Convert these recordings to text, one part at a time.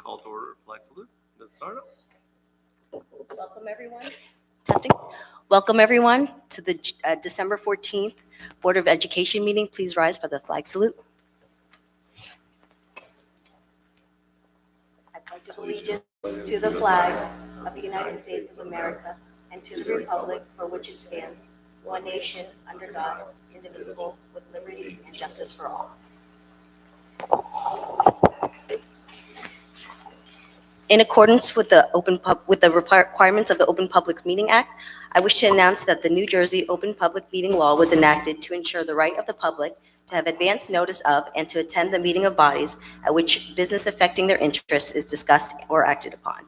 Call to order, flag salute. Ms. Sarno. Welcome everyone. Testing. Welcome everyone to the December 14th Board of Education meeting. Please rise for the flag salute. I pledge allegiance to the flag of the United States of America and to the republic for which it stands, one nation under God, indivisible, with liberty and justice for all. In accordance with the requirements of the Open Public Meeting Act, I wish to announce that the New Jersey Open Public Meeting Law was enacted to ensure the right of the public to have advance notice of and to attend the meeting of bodies at which business affecting their interests is discussed or acted upon.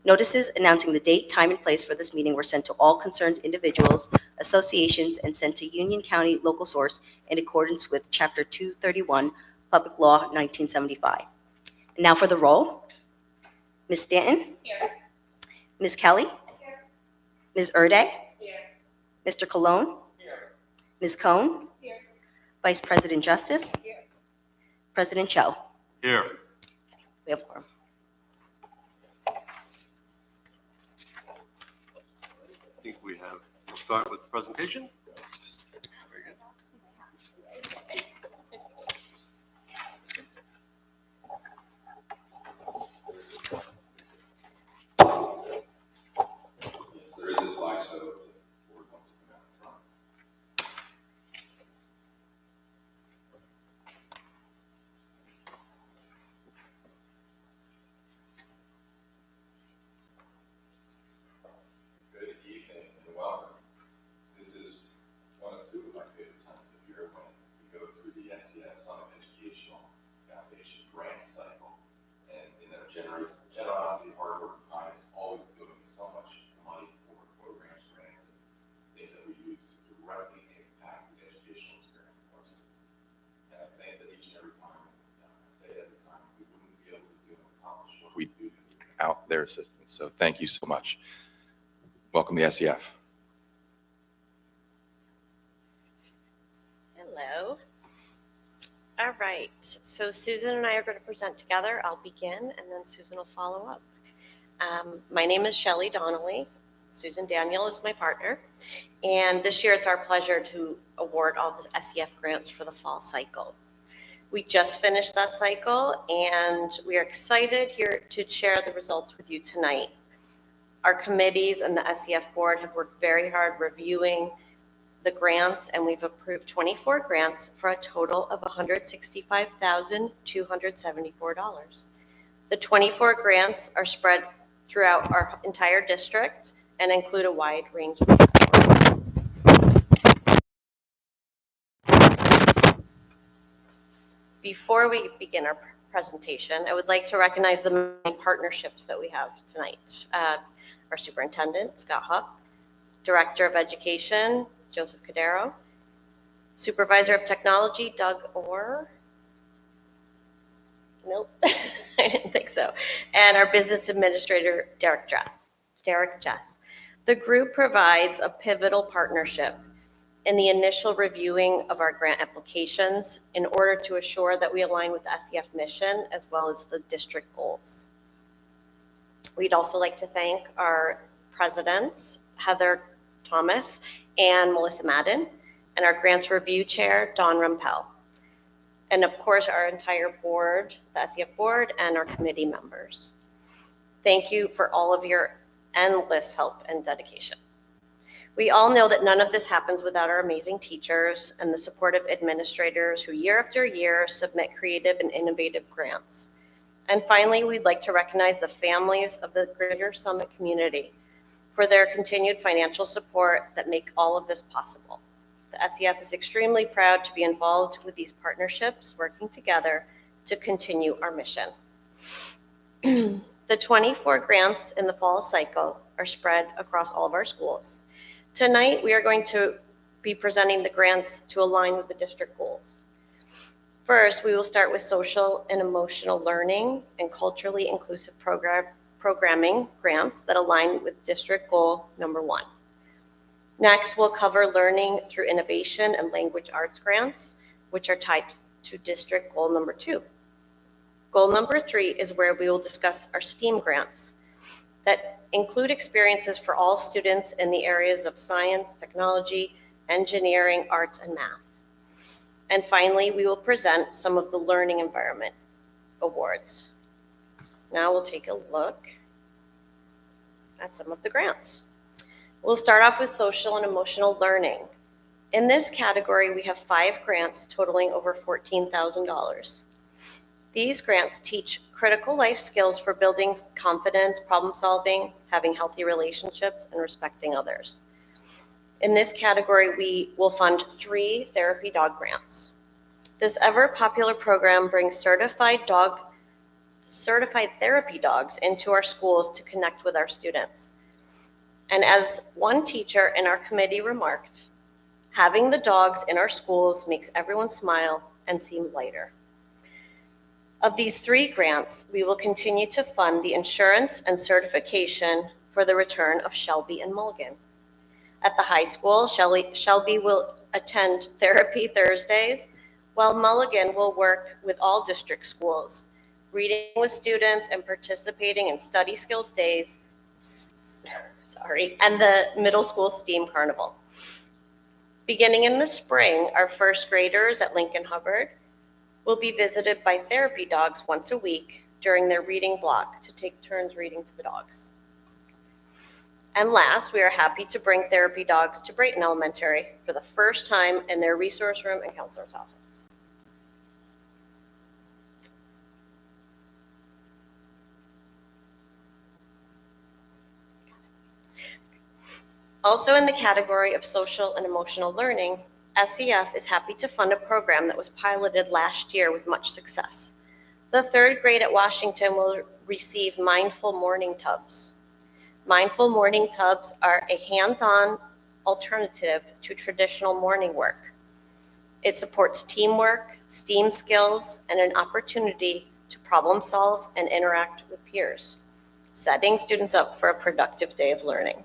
Notices announcing the date, time, and place for this meeting were sent to all concerned individuals, associations, and sent to Union County Local Source in accordance with Chapter 231, Public Law 1975. And now for the roll. Ms. Stanton? Here. Ms. Kelly? Here. Ms. Erde? Here. Mr. Colon? Here. Ms. Cohn? Here. Vice President Justice? Here. President Cho? Here. We have quorum. I think we'll start with the presentation. Very good. Yes, there is a slide, so if the board wants to come out front. Good evening and welcome. This is one of two of my favorite times of year when we go through the SEF Summit Educational Foundation grant cycle. And in their generosity, hard work, and time is always doing so much money for programs, grants, and things that we use to directly impact the educational experience of our students. And I think that each and every time, I say it every time, we wouldn't be able to do and accomplish what we do without their assistance. So thank you so much. Welcome to SEF. Hello. All right. So Susan and I are going to present together. I'll begin, and then Susan will follow up. My name is Shelley Donnelly. Susan Daniel is my partner. And this year it's our pleasure to award all the SEF grants for the fall cycle. We just finished that cycle, and we are excited here to share the results with you tonight. Our committees and the SEF board have worked very hard reviewing the grants, and we've approved 24 grants for a total of $165,274. The 24 grants are spread throughout our entire district and include a wide range of categories. Before we begin our presentation, I would like to recognize the many partnerships that we have tonight. Our superintendent, Scott Huck, Director of Education, Joseph Cadero, Supervisor of Technology, Doug Orr. Nope, I didn't think so. And our Business Administrator, Derek Jess. The group provides a pivotal partnership in the initial reviewing of our grant applications in order to assure that we align with the SEF mission as well as the district goals. We'd also like to thank our presidents, Heather Thomas and Melissa Madden, and our grants review chair, Dawn Rumpel. And of course, our entire board, the SEF board, and our committee members. Thank you for all of your endless help and dedication. We all know that none of this happens without our amazing teachers and the supportive administrators who year after year submit creative and innovative grants. And finally, we'd like to recognize the families of the Greater Summit community for their continued financial support that make all of this possible. The SEF is extremely proud to be involved with these partnerships, working together to continue our mission. The 24 grants in the fall cycle are spread across all of our schools. Tonight, we are going to be presenting the grants to align with the district goals. First, we will start with social and emotional learning and culturally inclusive programming grants that align with district goal number 1. Next, we'll cover learning through innovation and language arts grants, which are tied to district goal number 2. Goal number 3 is where we will discuss our STEAM grants that include experiences for all students in the areas of science, technology, engineering, arts, and math. And finally, we will present some of the Learning Environment Awards. Now we'll take a look at some of the grants. We'll start off with social and emotional learning. In this category, we have 5 grants totaling over $14,000. These grants teach critical life skills for building confidence, problem solving, having healthy relationships, and respecting others. In this category, we will fund 3 therapy dog grants. This ever-popular program brings certified therapy dogs into our schools to connect with our students. And as one teacher in our committee remarked, having the dogs in our schools makes everyone smile and seem lighter. Of these 3 grants, we will continue to fund the insurance and certification for the return of Shelby and Mulligan. At the high school, Shelby will attend therapy Thursdays, while Mulligan will work with all district schools, reading with students and participating in study skills days, and the middle school STEAM carnival. Beginning in the spring, our first graders at Lincoln Hubbard will be visited by therapy dogs once a week during their reading block to take turns reading to the dogs. And last, we are happy to bring therapy dogs to Brayton Elementary for the first time in their resource room and counselor's office. Also in the category of social and emotional learning, SEF is happy to fund a program that was piloted last year with much success. The 3rd grade at Washington will receive Mindful Morning Tubs. Mindful Morning Tubs are a hands-on alternative to traditional morning work. It supports teamwork, STEAM skills, and an opportunity to problem solve and interact with peers, setting students up for a productive day of learning.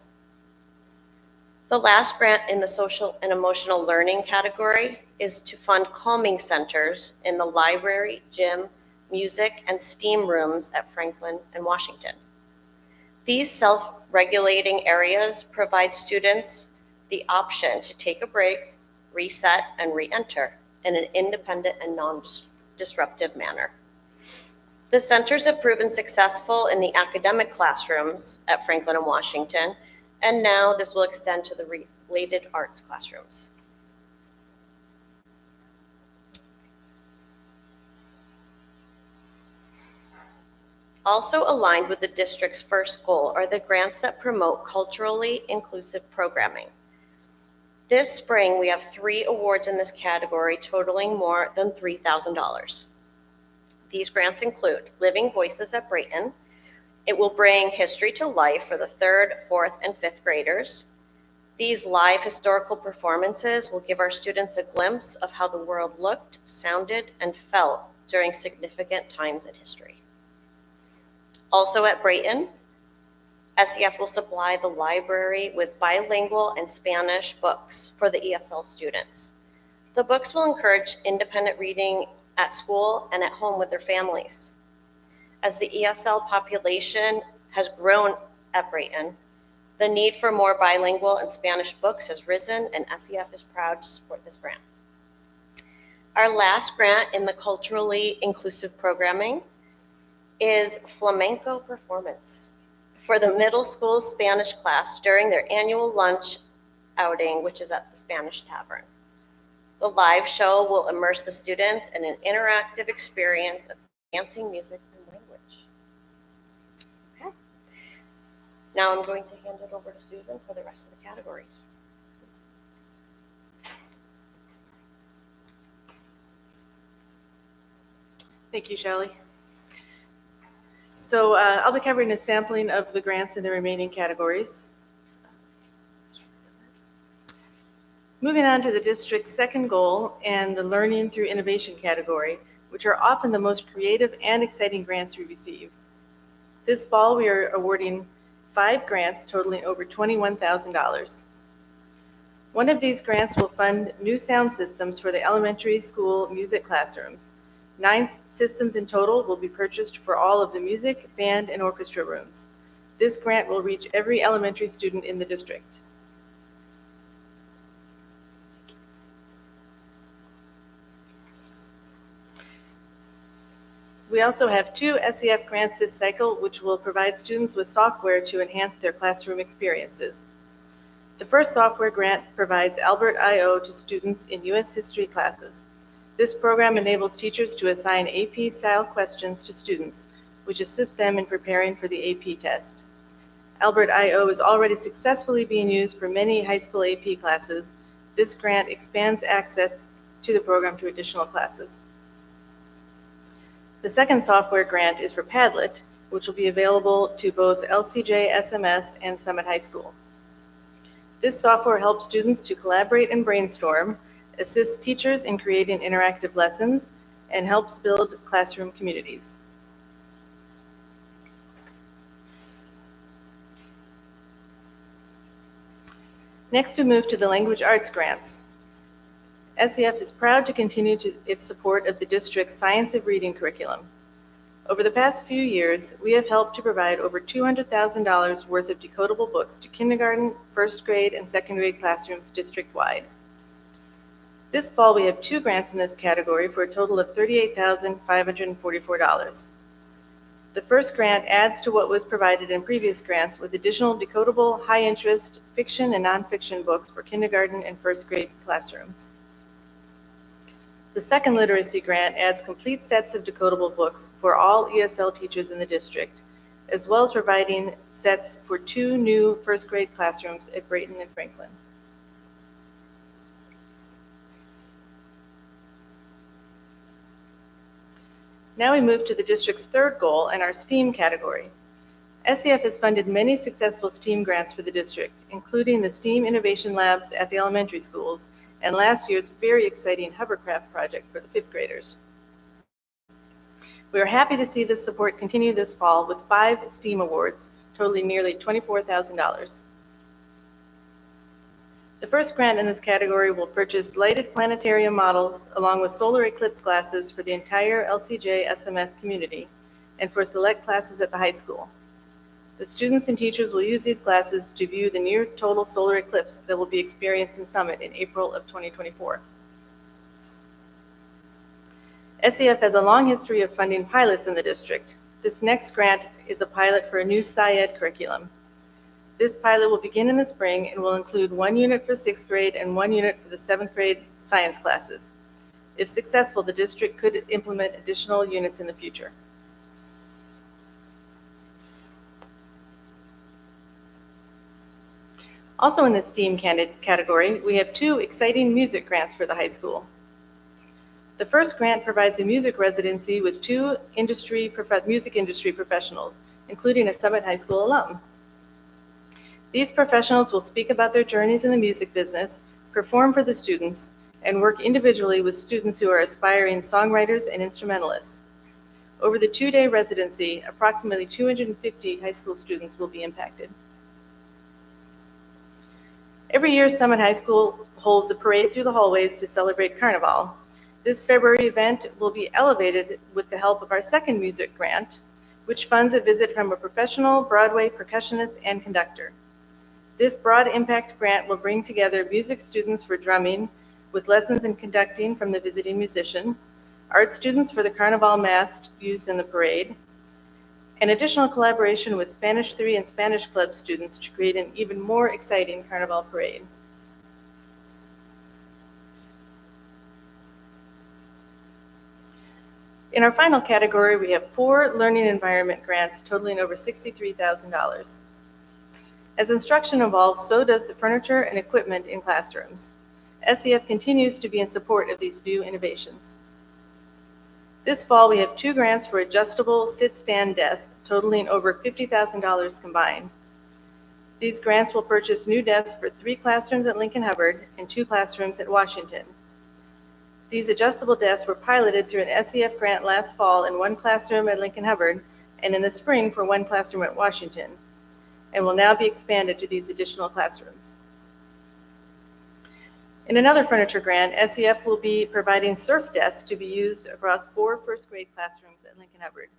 The last grant in the social and emotional learning category is to fund calming centers in the library, gym, music, and STEAM rooms at Franklin and Washington. These self-regulating areas provide students the option to take a break, reset, and re-enter in an independent and non-disruptive manner. The centers have proven successful in the academic classrooms at Franklin and Washington, and now this will extend to the related arts classrooms. Also aligned with the district's first goal are the grants that promote culturally inclusive programming. This spring, we have 3 awards in this category totaling more than $3,000. These grants include Living Voices at Brayton. It will bring history to life for the 3rd, 4th, and 5th graders. These live historical performances will give our students a glimpse of how the world looked, sounded, and felt during significant times in history. Also at Brayton, SEF will supply the library with bilingual and Spanish books for the ESL students. The books will encourage independent reading at school and at home with their families. As the ESL population has grown at Brayton, the need for more bilingual and Spanish books has risen, and SEF is proud to support this grant. Our last grant in the culturally inclusive programming is flamenco performance for the middle school Spanish class during their annual lunch outing, which is at the Spanish Tavern. The live show will immerse the students in an interactive experience of dancing, music, and language. Okay. Now I'm going to hand it over to Susan for the rest of the categories. Thank you, Shelley. So I'll be covering a sampling of the grants in the remaining categories. Moving on to the district's second goal and the Learning Through Innovation category, which are often the most creative and exciting grants we receive. This fall, we are awarding 5 grants totaling over $21,000. One of these grants will fund new sound systems for the elementary school music classrooms. 9 systems in total will be purchased for all of the music, band, and orchestra rooms. This grant will reach every elementary student in the district. We also have 2 SEF grants this cycle, which will provide students with software to enhance their classroom experiences. The first software grant provides Albert I/O to students in U.S. history classes. This program enables teachers to assign AP-style questions to students, which assists them in preparing for the AP test. Albert I/O is already successfully being used for many high school AP classes. This grant expands access to the program to additional classes. The second software grant is for Padlet, which will be available to both LCJ SMS and Summit High School. This software helps students to collaborate and brainstorm, assists teachers in creating interactive lessons, and helps build classroom communities. Next, we move to the language arts grants. SEF is proud to continue its support of the district's Science of Reading curriculum. Over the past few years, we have helped to provide over $200,000 worth of decodable books to kindergarten, first grade, and second grade classrooms district-wide. This fall, we have 2 grants in this category for a total of $38,544. The first grant adds to what was provided in previous grants with additional decodable, high-interest fiction and nonfiction books for kindergarten and first grade classrooms. The second literacy grant adds complete sets of decodable books for all ESL teachers in the district, as well as providing sets for 2 new first grade classrooms at Brayton and Franklin. Now we move to the district's third goal and our STEAM category. SEF has funded many successful STEAM grants for the district, including the STEAM Innovation Labs at the elementary schools and last year's very exciting hovercraft project for the 5th graders. We are happy to see this support continue this fall with 5 STEAM awards, totaling nearly $24,000. The first grant in this category will purchase lighted planetarium models along with solar eclipse glasses for the entire LCJ SMS community and for select classes at the high school. The students and teachers will use these glasses to view the near total solar eclipse that will be experienced in Summit in April of 2024. SEF has a long history of funding pilots in the district. This next grant is a pilot for a new SciEd curriculum. This pilot will begin in the spring and will include 1 unit for 6th grade and 1 unit for the 7th grade science classes. If successful, the district could implement additional units in the future. Also in the STEAM category, we have 2 exciting music grants for the high school. The first grant provides a music residency with 2 music industry professionals, including a Summit High School alum. These professionals will speak about their journeys in the music business, perform for the students, and work individually with students who are aspiring songwriters and instrumentalists. Over the 2-day residency, approximately 250 high school students will be impacted. Every year, Summit High School holds a parade through the hallways to celebrate Carnival. This February event will be elevated with the help of our second music grant, which funds a visit from a professional Broadway percussionist and conductor. This broad impact grant will bring together music students for drumming with lessons in conducting from the visiting musician, art students for the Carnival mask used in the parade, and additional collaboration with Spanish 3 and Spanish Club students to create an even more exciting Carnival parade. In our final category, we have 4 learning environment grants totaling over $63,000. As instruction evolves, so does the furniture and equipment in classrooms. SEF continues to be in support of these new innovations. This fall, we have 2 grants for adjustable sit-stand desks totaling over $50,000 combined. These grants will purchase new desks for 3 classrooms at Lincoln Hubbard and 2 classrooms at Washington. These adjustable desks were piloted through an SEF grant last fall in 1 classroom at Lincoln Hubbard and in the spring for 1 classroom at Washington, and will now be expanded to these additional classrooms. In another furniture grant, SEF will be providing surf desks to be used across 4 first-grade classrooms at Lincoln Hubbard.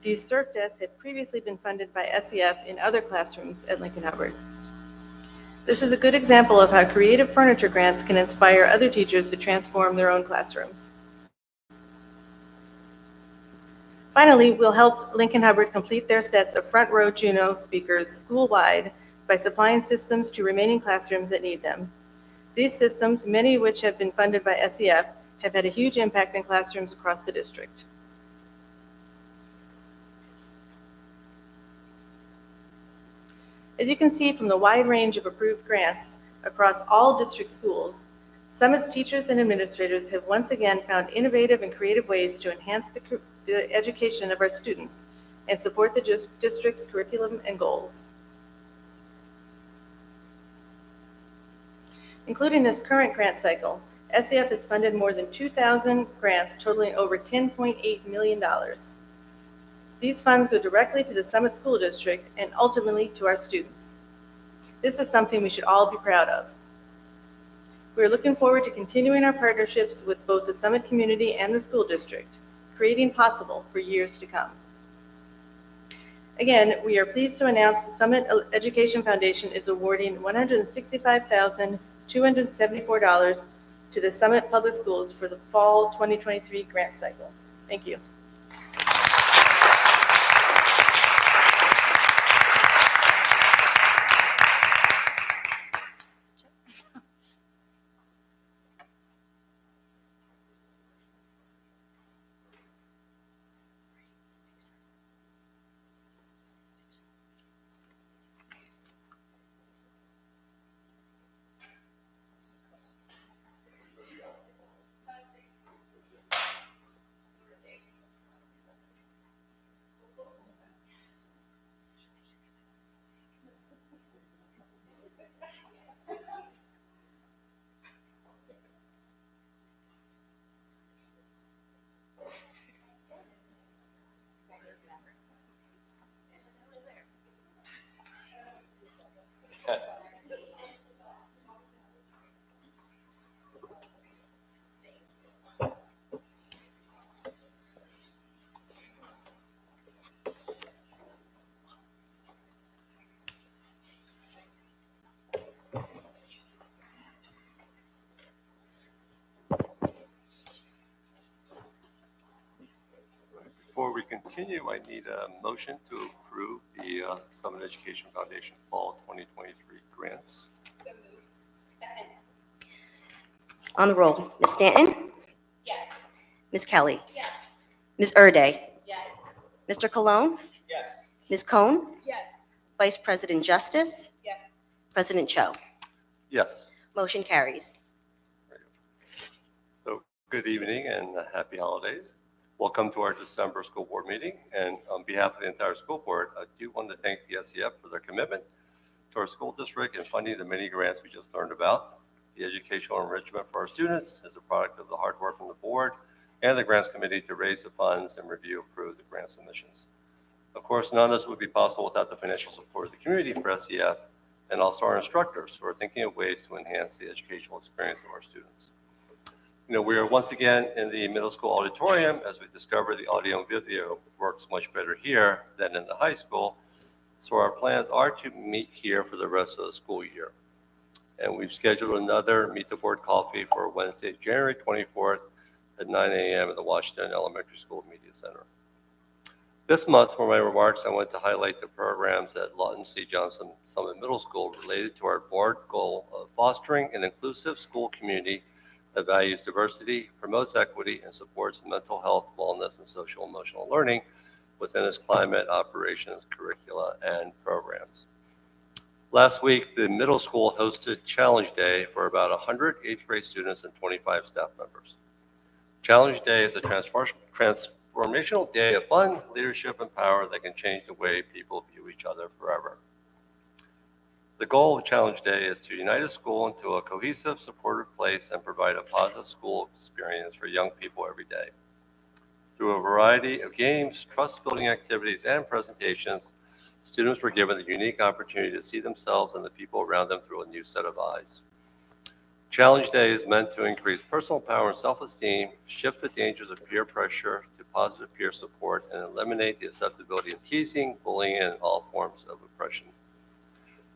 These surf desks have previously been funded by SEF in other classrooms at Lincoln Hubbard. This is a good example of how creative furniture grants can inspire other teachers to transform their own classrooms. Finally, we'll help Lincoln Hubbard complete their sets of front row Juno speakers school-wide by supplying systems to remaining classrooms that need them. These systems, many of which have been funded by SEF, have had a huge impact in classrooms across the district. As you can see from the wide range of approved grants across all district schools, Summit's teachers and administrators have once again found innovative and creative ways to enhance the education of our students and support the district's curriculum and goals. Including this current grant cycle, SEF has funded more than 2,000 grants totaling over $10.8 million. These funds go directly to the Summit School District and ultimately to our students. This is something we should all be proud of. We are looking forward to continuing our partnerships with both the Summit community and the school district, creating possible for years to come. Again, we are pleased to announce the Summit Education Foundation is awarding $165,274 to the Summit Public Schools for the fall 2023 grant cycle. Thank you. Before we continue, I need a motion to approve the Summit Education Foundation Fall 2023 grants. On the roll, Ms. Stanton? Yes. Ms. Kelly? Yes. Ms. Erde? Yes. Mr. Cologne? Yes. Ms. Cohn? Yes. Vice President Justice? Yes. President Cho? Yes. Motion carries. So good evening and happy holidays. Welcome to our December school board meeting. And on behalf of the entire school board, I do want to thank the SEF for their commitment to our school district and funding the many grants we just learned about. The educational enrichment for our students is a product of the hard work from the board and the grants committee to raise the funds and review and approve the grant submissions. Of course, none of this would be possible without the financial support of the community for SEF and also our instructors who are thinking of ways to enhance the educational experience of our students. You know, we are once again in the middle school auditorium as we discover the audio and video works much better here than in the high school. So our plans are to meet here for the rest of the school year. And we've scheduled another Meet the Board coffee for Wednesday, January 24th at 9 a.m. at the Washington Elementary School Media Center. This month, for my remarks, I want to highlight the programs at Lawton C. Johnson Summit Middle School related to our board goal of fostering an inclusive school community that values diversity, promotes equity, and supports mental health, wellness, and social emotional learning within its climate, operations, curricula, and programs. Last week, the middle school hosted Challenge Day for about 100 eighth grade students and 25 staff members. Challenge Day is a transformational day of fun, leadership, and power that can change the way people view each other forever. The goal of Challenge Day is to unite a school into a cohesive, supportive place and provide a positive school experience for young people every day. Through a variety of games, trust-building activities, and presentations, students were given the unique opportunity to see themselves and the people around them through a new set of eyes. Challenge Day is meant to increase personal power and self-esteem, shift the dangers of peer pressure to positive peer support, and eliminate the acceptability of teasing, bullying, and all forms of oppression.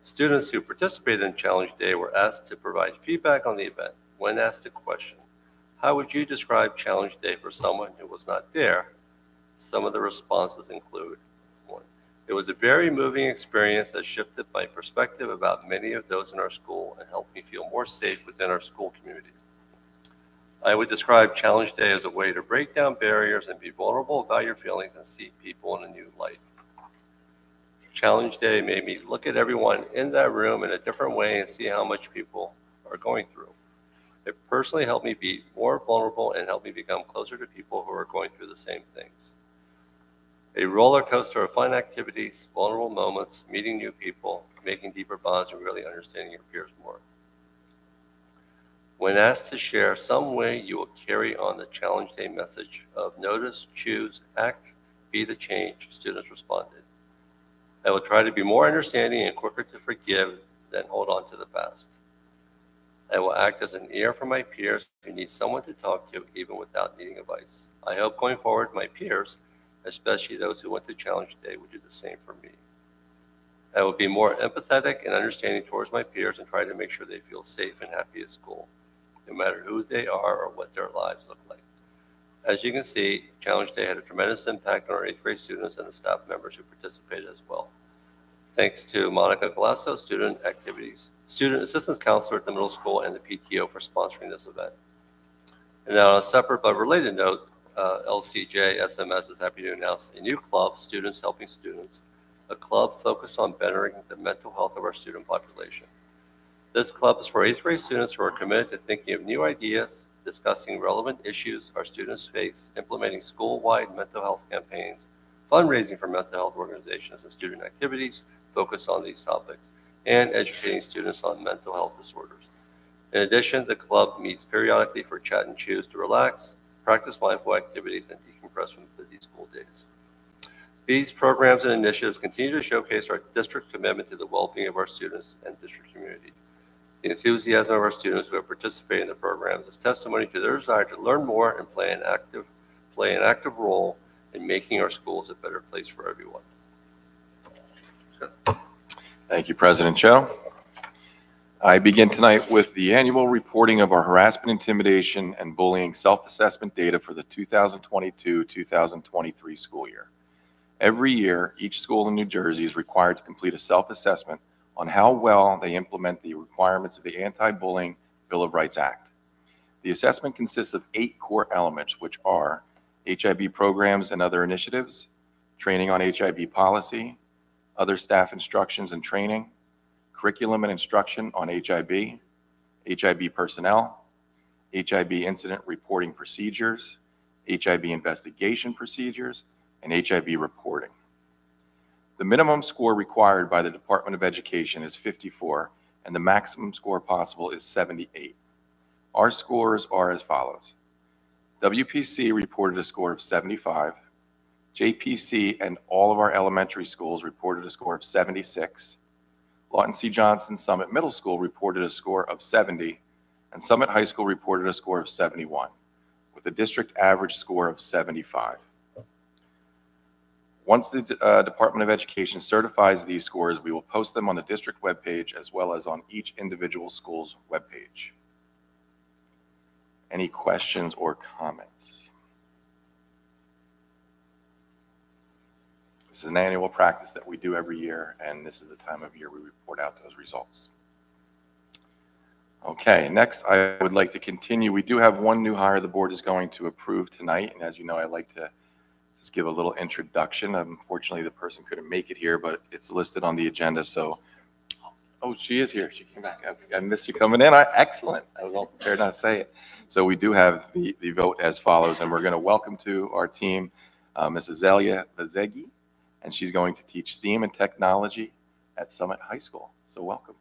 Students who participated in Challenge Day were asked to provide feedback on the event. When asked the question, how would you describe Challenge Day for someone who was not there? Some of the responses include: 1. It was a very moving experience that shifted my perspective about many of those in our school and helped me feel more safe within our school community. I would describe Challenge Day as a way to break down barriers and be vulnerable about your feelings and see people in a new light. Challenge Day made me look at everyone in that room in a different way and see how much people are going through. It personally helped me be more vulnerable and helped me become closer to people who are going through the same things. A roller coaster of fun activities, vulnerable moments, meeting new people, making deeper bonds, and really understanding your peers more. When asked to share some way you will carry on the Challenge Day message of notice, choose, act, be the change, students responded: I will try to be more understanding and quicker to forgive than hold on to the past. I will act as an ear for my peers who need someone to talk to even without needing advice. I hope going forward my peers, especially those who went to Challenge Day, would do the same for me. I will be more empathetic and understanding towards my peers and try to make sure they feel safe and happy at school, no matter who they are or what their lives look like. As you can see, Challenge Day had a tremendous impact on our 8th grade students and the staff members who participated as well. Thanks to Monica Galasso, Student Assistance Counselor at the middle school, and the PTO for sponsoring this event. And now on a separate but related note, LCJ SMS is happy to announce a new club, Students Helping Students, a club focused on bettering the mental health of our student population. This club is for 8th grade students who are committed to thinking of new ideas, discussing relevant issues our students face, implementing school-wide mental health campaigns, fundraising for mental health organizations and student activities focused on these topics, and educating students on mental health disorders. In addition, the club meets periodically for chat and choose to relax, practice mindful activities, and decompress from busy school days. These programs and initiatives continue to showcase our district commitment to the well-being of our students and district community. The enthusiasm of our students who have participated in the programs is testimony to their desire to learn more and play an active role in making our schools a better place for everyone. Thank you, President Cho. I begin tonight with the annual reporting of our harassment, intimidation, and bullying self-assessment data for the 2022-2023 school year. Every year, each school in New Jersey is required to complete a self-assessment on how well they implement the requirements of the Anti-Bullying Bill of Rights Act. The assessment consists of 8 core elements, which are HIB programs and other initiatives, training on HIB policy, other staff instructions and training, curriculum and instruction on HIB, HIB personnel, HIB incident reporting procedures, HIB investigation procedures, and HIB reporting. The minimum score required by the Department of Education is 54, and the maximum score possible is 78. Our scores are as follows. WPC reported a score of 75. JPC and all of our elementary schools reported a score of 76. Lawton C. Johnson Summit Middle School reported a score of 70, and Summit High School reported a score of 71, with a district average score of 75. Once the Department of Education certifies these scores, we will post them on the district webpage as well as on each individual school's webpage. Any questions or comments? This is an annual practice that we do every year, and this is the time of year we report out those results. Okay, next I would like to continue. We do have one new hire the board is going to approve tonight, and as you know, I like to just give a little introduction. Unfortunately, the person couldn't make it here, but it's listed on the agenda, so. Oh, she is here. She came back. I missed you coming in. Excellent. I was all prepared not to say it. So we do have the vote as follows, and we're going to welcome to our team Ms. Azalea Vazegi, and she's going to teach STEAM and technology at Summit High School. So welcome.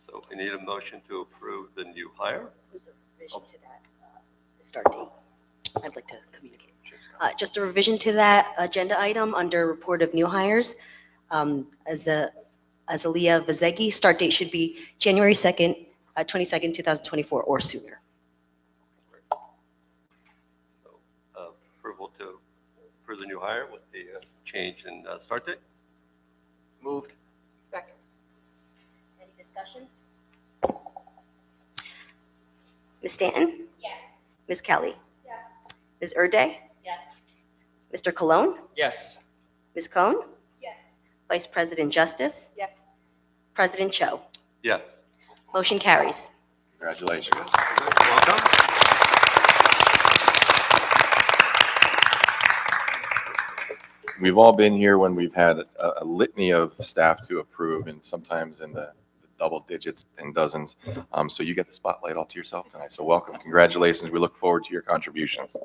So we need a motion to approve the new hire. There's a revision to that start date. I'd like to communicate. Just a revision to that agenda item under report of new hires. As Azalea Vazegi. Start date should be January 2nd, 22nd, 2024, or sooner. Approval to approve the new hire with the change in start date. Moved. Second. Any discussions? Ms. Stanton? Yes. Ms. Kelly? Yes. Ms. Erde? Yes. Mr. Cologne? Yes. Ms. Cohn? Yes. Vice President Justice? Yes. President Cho? Yes. Motion carries. Congratulations. Welcome. We've all been here when we've had a litany of staff to approve, and sometimes in the double digits and dozens. So you get the spotlight all to yourself tonight. So welcome. Congratulations. We look forward to your contributions.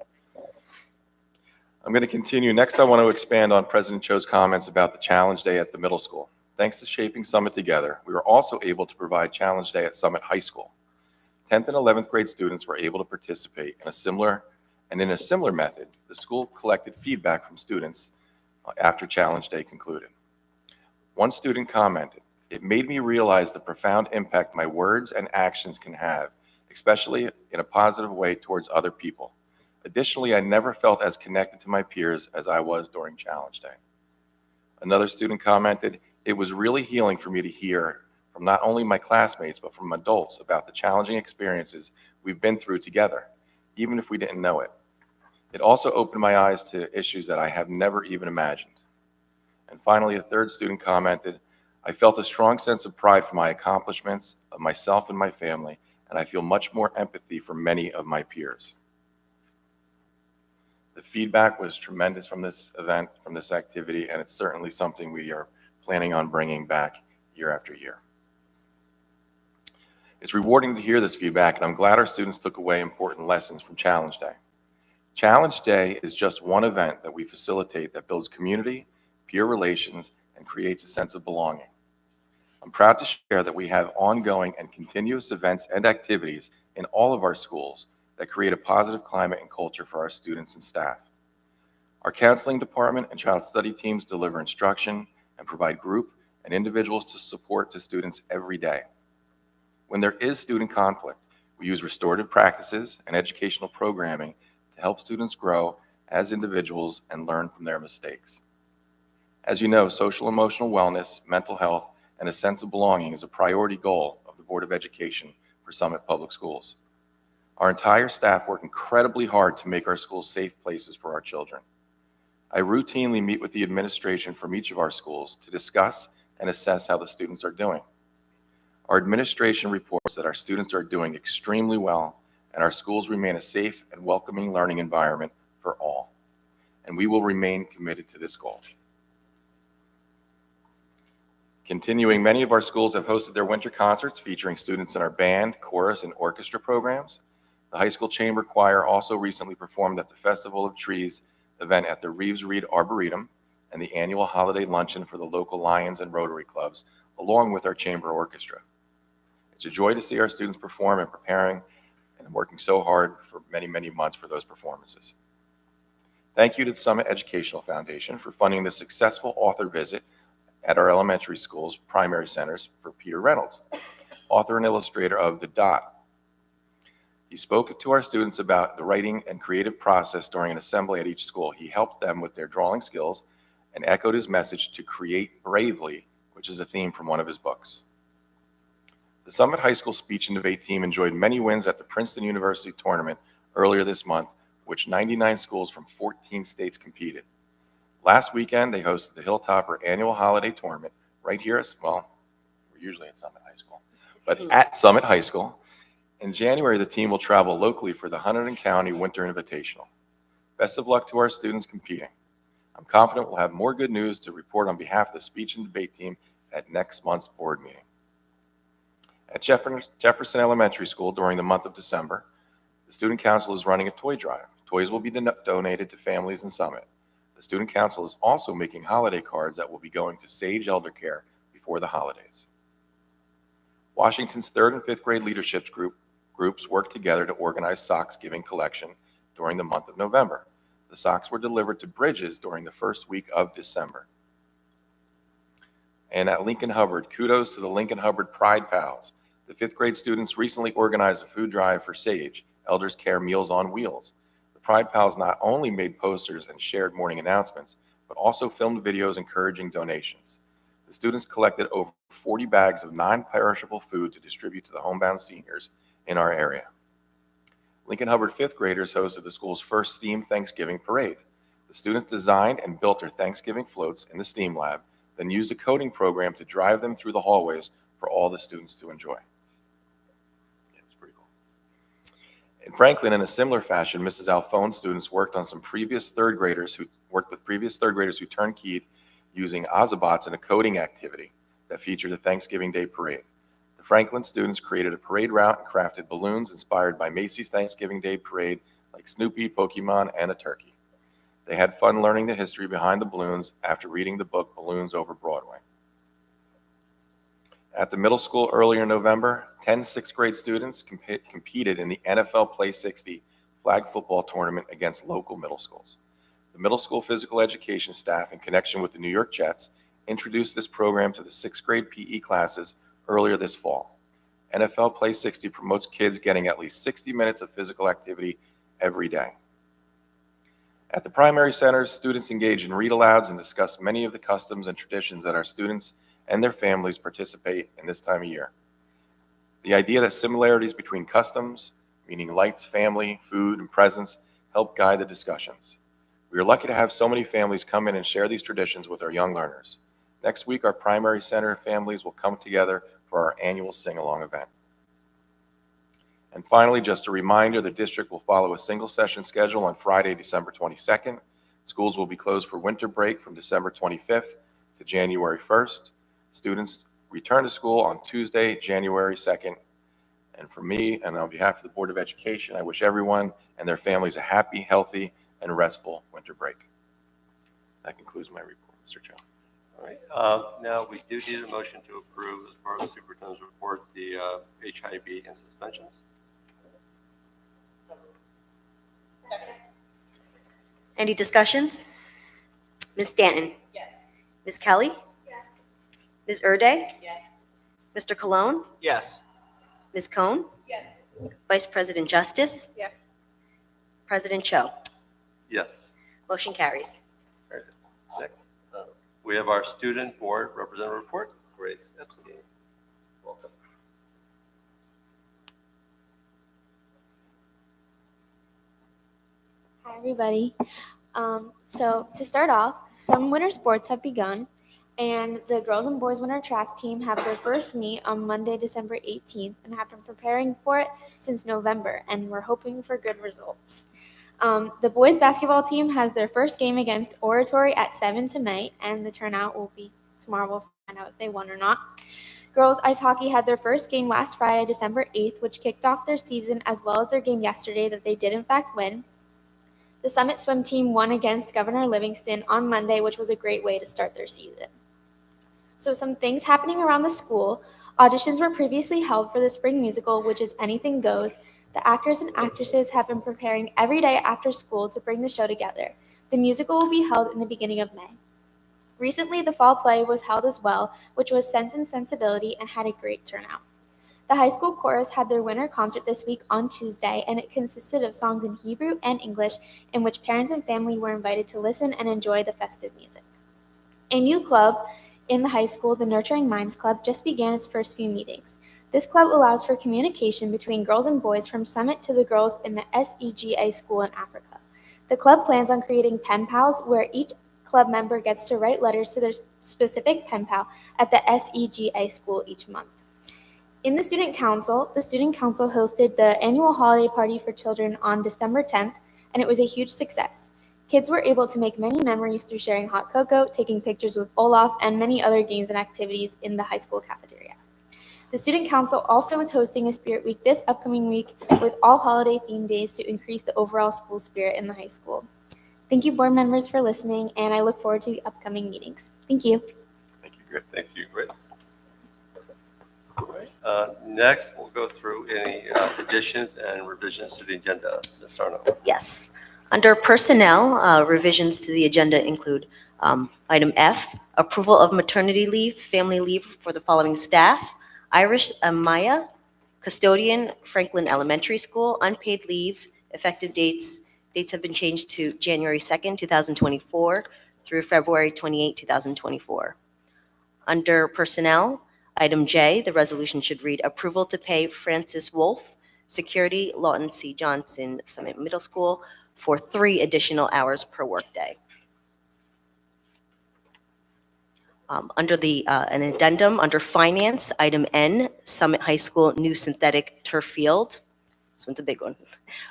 I'm going to continue. Next, I want to expand on President Cho's comments about the Challenge Day at the middle school. Thanks to shaping Summit together, we were also able to provide Challenge Day at Summit High School. 10th and 11th grade students were able to participate in a similar method. The school collected feedback from students after Challenge Day concluded. One student commented, "It made me realize the profound impact my words and actions can have, especially in a positive way towards other people. Additionally, I never felt as connected to my peers as I was during Challenge Day." Another student commented, "It was really healing for me to hear from not only my classmates, but from adults about the challenging experiences we've been through together, even if we didn't know it. It also opened my eyes to issues that I have never even imagined." And finally, a third student commented, "I felt a strong sense of pride for my accomplishments, of myself and my family, and I feel much more empathy for many of my peers." The feedback was tremendous from this event, from this activity, and it's certainly something we are planning on bringing back year after year. It's rewarding to hear this feedback, and I'm glad our students took away important lessons from Challenge Day. Challenge Day is just one event that we facilitate that builds community, peer relations, and creates a sense of belonging. I'm proud to share that we have ongoing and continuous events and activities in all of our schools that create a positive climate and culture for our students and staff. Our counseling department and child study teams deliver instruction and provide group and individual support to students every day. When there is student conflict, we use restorative practices and educational programming to help students grow as individuals and learn from their mistakes. As you know, social emotional wellness, mental health, and a sense of belonging is a priority goal of the Board of Education for Summit Public Schools. Our entire staff work incredibly hard to make our schools safe places for our children. I routinely meet with the administration from each of our schools to discuss and assess how the students are doing. Our administration reports that our students are doing extremely well, and our schools remain a safe and welcoming learning environment for all. And we will remain committed to this goal. Continuing, many of our schools have hosted their winter concerts featuring students in our band, chorus, and orchestra programs. The high school chamber choir also recently performed at the Festival of Trees event at the Reeves Reed Arboretum and the annual holiday luncheon for the local Lions and Rotary clubs, along with our chamber orchestra. It's a joy to see our students perform and preparing and working so hard for many, many months for those performances. Thank you to the Summit Educational Foundation for funding the successful author visit at our elementary schools' primary centers for Peter Reynolds, author and illustrator of The Dot. He spoke to our students about the writing and creative process during an assembly at each school. He helped them with their drawing skills and echoed his message to create bravely, which is a theme from one of his books. The Summit High School Speech and Debate team enjoyed many wins at the Princeton University tournament earlier this month, which 99 schools from 14 states competed. Last weekend, they hosted the Hilltopper annual holiday tournament right here at, well, we're usually at Summit High School, but at Summit High School. In January, the team will travel locally for the Hunterdon County Winter Invitational. Best of luck to our students competing. I'm confident we'll have more good news to report on behalf of the speech and debate team at next month's board meeting. At Jefferson Elementary School during the month of December, the Student Council is running a toy drive. Toys will be donated to families in Summit. The Student Council is also making holiday cards that will be going to Sage Elder Care before the holidays. Washington's 3rd and 5th grade leadership groups worked together to organize socks giving collection during the month of November. The socks were delivered to Bridges during the first week of December. And at Lincoln Hubbard, kudos to the Lincoln Hubbard Pride Pals. The 5th grade students recently organized a food drive for SAGE, Elders Care Meals on Wheels. The Pride Pals not only made posters and shared morning announcements, but also filmed videos encouraging donations. The students collected over 40 bags of non-perishable food to distribute to the homebound seniors in our area. Lincoln Hubbard 5th graders hosted the school's first STEAM Thanksgiving parade. The students designed and built their Thanksgiving floats in the STEAM lab, then used a coding program to drive them through the hallways for all the students to enjoy. Yeah, it's pretty cool. In Franklin, in a similar fashion, Mrs. Alphone's students worked with previous third graders who turnkeyed using Ozabots in a coding activity that featured a Thanksgiving Day parade. The Franklin students created a parade route and crafted balloons inspired by Macy's Thanksgiving Day parade like Snoopy, Pokemon, and a turkey. They had fun learning the history behind the balloons after reading the book Balloons Over Broadway. At the middle school earlier in November, 10 6th grade students competed in the NFL Play 60 flag football tournament against local middle schools. The middle school physical education staff, in connection with the New York Jets, introduced this program to the 6th grade PE classes earlier this fall. NFL Play 60 promotes kids getting at least 60 minutes of physical activity every day. At the primary centers, students engage in read-alouds and discuss many of the customs and traditions that our students and their families participate in this time of year. The idea that similarities between customs, meaning lights, family, food, and presents, help guide the discussions. We are lucky to have so many families come in and share these traditions with our young learners. Next week, our primary center families will come together for our annual sing-along event. And finally, just a reminder, the district will follow a single session schedule on Friday, December 22nd. Schools will be closed for winter break from December 25th to January 1st. Students return to school on Tuesday, January 2nd. And for me, and on behalf of the Board of Education, I wish everyone and their families a happy, healthy, and restful winter break. That concludes my report, Mr. Chairman. All right. Now, we do need a motion to approve, as part of the superintendent's report, the HIB and suspensions. Any discussions? Ms. Stanton? Yes. Ms. Kelly? Yes. Ms. Erde? Yes. Mr. Cologne? Yes. Ms. Cohn? Yes. Vice President Justice? Yes. President Cho? Yes. Motion carries. Very good. Next, we have our student board representative report. Grace Epstein. Welcome. Hi, everybody. So to start off, some winter sports have begun, and the girls and boys winter track team have their first meet on Monday, December 18th, and have been preparing for it since November, and we're hoping for good results. The boys basketball team has their first game against Oratory at 7 tonight, and the turnout will be tomorrow. We'll find out if they won or not. Girls ice hockey had their first game last Friday, December 8th, which kicked off their season, as well as their game yesterday that they did in fact win. The Summit swim team won against Governor Livingston on Monday, which was a great way to start their season. So some things happening around the school. Auditions were previously held for the spring musical, which is Anything Goes. The actors and actresses have been preparing every day after school to bring the show together. The musical will be held in the beginning of May. Recently, the fall play was held as well, which was Sense and Sensibility, and had a great turnout. The high school chorus had their winter concert this week on Tuesday, and it consisted of songs in Hebrew and English in which parents and family were invited to listen and enjoy the festive music. A new club in the high school, the Nurturing Minds Club, just began its first few meetings. This club allows for communication between girls and boys from Summit to the girls in the SEGA school in Africa. The club plans on creating pen pals where each club member gets to write letters to their specific pen pal at the SEGA school each month. In the student council hosted the annual holiday party for children on December 10th, and it was a huge success. Kids were able to make many memories through sharing hot cocoa, taking pictures with Olaf, and many other games and activities in the high school cafeteria. The student council also is hosting a spirit week this upcoming week with all holiday themed days to increase the overall school spirit in the high school. Thank you, board members, for listening, and I look forward to the upcoming meetings. Thank you. Thank you, Grace. Thank you, Grace. All right. Next, we'll go through any additions and revisions to the agenda. Ms. Sarno. Yes. Under Personnel, revisions to the agenda include Item F, approval of maternity leave, family leave for the following staff: Irish Amaya, custodian, Franklin Elementary School, unpaid leave, effective dates have been changed to January 2nd, 2024 through February 28, 2024. Under personnel, item J, the resolution should read approval to pay Francis Wolf, security, Lawton C. Johnson Summit Middle School, for 3 additional hours per workday. Under an addendum, under finance, item N, Summit High School new synthetic turf field. This one's a big one.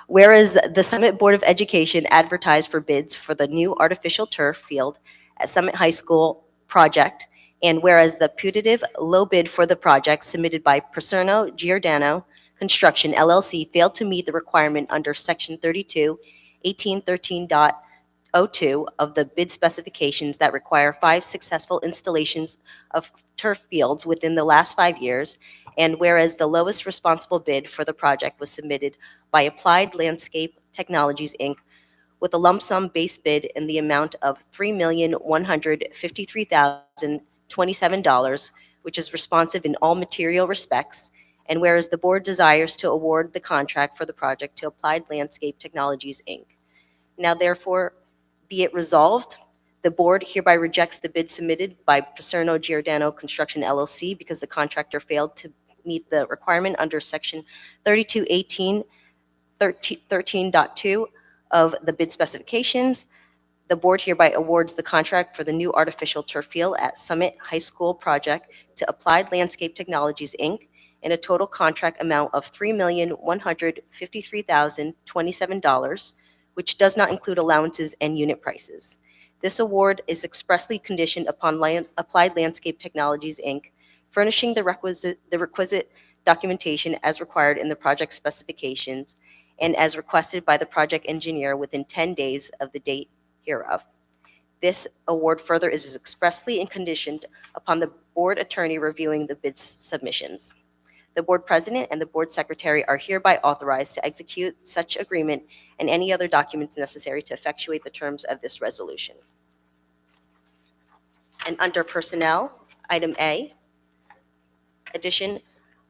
Whereas the Summit Board of Education advertised for bids for the new artificial turf field at Summit High School project, and whereas the putative low bid for the project submitted by Perserno Giordano Construction LLC failed to meet the requirement under Section 32, 1813.02 of the bid specifications that require 5 successful installations of turf fields within the last 5 years, and whereas the lowest responsible bid for the project was submitted by Applied Landscape Technologies, Inc., with a lump sum base bid in the amount of $3,153,027, which is responsive in all material respects, and whereas the board desires to award the contract for the project to Applied Landscape Technologies, Inc. Now therefore, be it resolved, the board hereby rejects the bid submitted by Perserno Giordano Construction LLC because the contractor failed to meet the requirement under Section 3218.13.2 of the bid specifications. The board hereby awards the contract for the new artificial turf field at Summit High School project to Applied Landscape Technologies, Inc., in a total contract amount of $3,153,027, which does not include allowances and unit prices. This award is expressly conditioned upon Applied Landscape Technologies, Inc., furnishing the requisite documentation as required in the project specifications and as requested by the project engineer within 10 days of the date hereof. This award further is expressly and conditioned upon the board attorney reviewing the bid submissions. The board president and the board secretary are hereby authorized to execute such agreement and any other documents necessary to effectuate the terms of this resolution. And under personnel, item A, addition,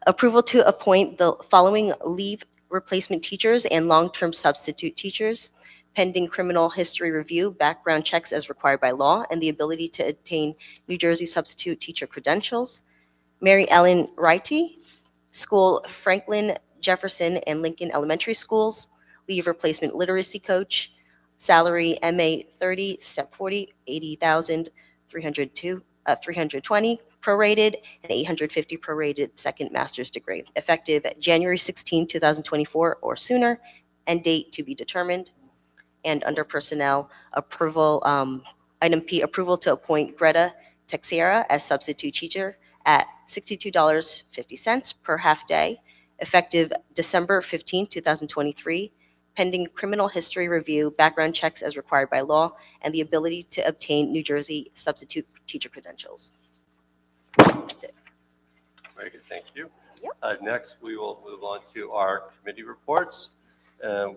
approval to appoint the following leave replacement teachers and long-term substitute teachers, pending criminal history review, background checks as required by law, and the ability to obtain New Jersey substitute teacher credentials. Mary Ellen Wrighty, school Franklin, Jefferson, and Lincoln Elementary Schools, leave replacement literacy coach, salary MA 30, step 40, 80,320, prorated, and 850 prorated second master's degree, effective January 16, 2024 or sooner, and date to be determined. And under personnel, approval, item P, approval to appoint Greta Texera as substitute teacher at $62.50 per half day, effective December 15, 2023, pending criminal history review, background checks as required by law, and the ability to obtain New Jersey substitute teacher credentials. That's it. Very good, thank you. Yep. Next, we will move on to our committee reports.